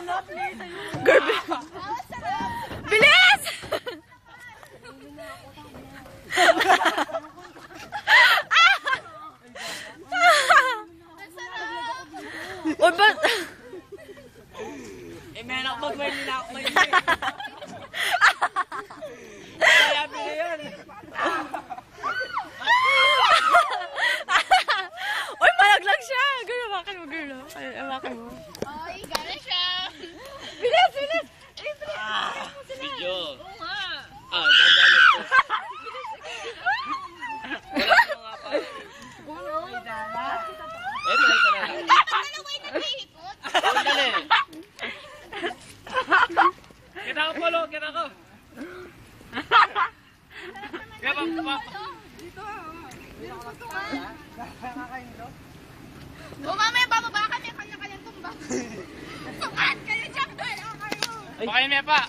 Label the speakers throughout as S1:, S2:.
S1: Girl, bilis! Uy, ba't?
S2: May anak mag-maili na ako ngayon eh. Kaya pili yun.
S1: Uy, malaglag siya. Girl, awakan mo, girl. Awakan mo.
S3: Ay, gano'n siya.
S1: Bilis, bilis!
S2: Video.
S3: Oo nga.
S2: Gagamit ko. Wala ko nga pa. Ito na lang.
S3: Dalaway nag-iikot.
S2: Dali. Kita ko, Polo. Kita ko. Kaya pa.
S3: O mamaya bababa kami, kanya-kanyang tumba. Sukat kayo dyan, kayo.
S2: Pakain me pa.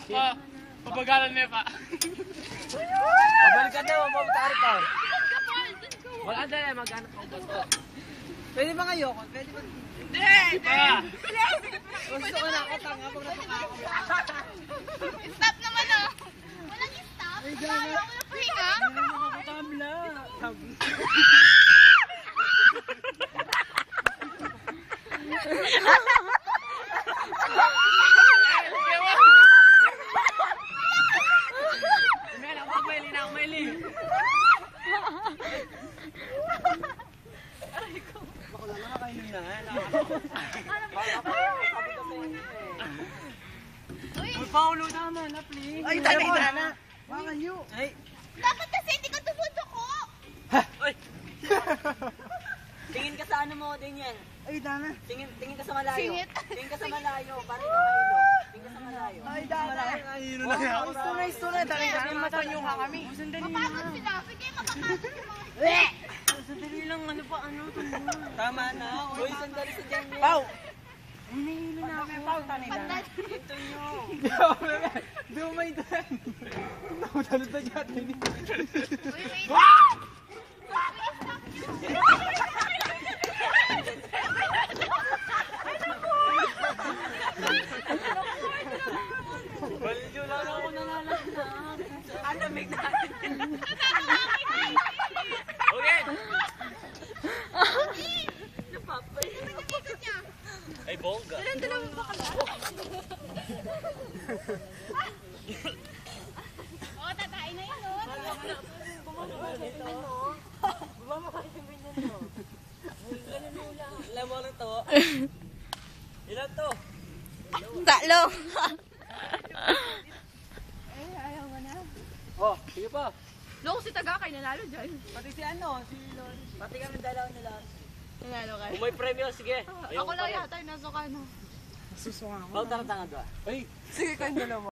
S2: Pabagalan me pa. Pabalik ka daw, mabutari pa. Wala dahil, mag-anak ko ba ito?
S4: Pwede ba kayo? Pwede ba?
S2: Hindi! Pa!
S4: Gusto ko na ako tanga pag napaka ako.
S3: Stop naman oh. Walang stop. Ayaw ko na pahinga.
S4: Kamla.
S2: Paulo naman, please.
S4: Ay, tana. Baka you. Ay.
S3: Dapat kasi hindi ko tumutuko.
S2: Ay!
S5: Tingin ka sa ano mo din yan.
S4: Ay, tana.
S5: Tingin ka sa malayo.
S3: Singit.
S5: Tingin ka sa malayo. Parang mahilo. Tingin ka sa malayo.
S4: Ay, tana. Ay, yun na yan. Gusto na. Tana. Mata nyo nga kami.
S3: Mapagod sila. Sige, mapapagod sila.
S5: Sandali lang, ano pa, ano.
S4: Tama na.
S5: Uy, sandali sa dyan.
S4: Pau.
S5: Ay, nahilo na ako.
S4: Pau, tani na.
S3: Pandan.
S5: Ito nyo.
S4: Di mo may dan. Nakutalo na dyan.
S3: Uy, wait.
S2: Balyo lang ako nangalaglag.
S5: Ang lamig na.
S2: Okay!
S5: Napapay.
S2: Ay, bongga.
S3: Oo, tatayin na yun, oh.
S5: Alam mo lang to. Ilan to?
S1: Tatlo.
S2: Oh, sige pa.
S1: Loko si Tagakay, nanalo dyan.
S4: Pati si ano, si Lord.
S5: Pati kami dalaw nila.
S1: Nanalo ka.
S2: Kung may premyo, sige.
S1: Ako lang yata yung nasa kano.
S4: Susungan ako.
S5: Pau, tara-tanga doon.
S4: Ay, sige kayong dalawa.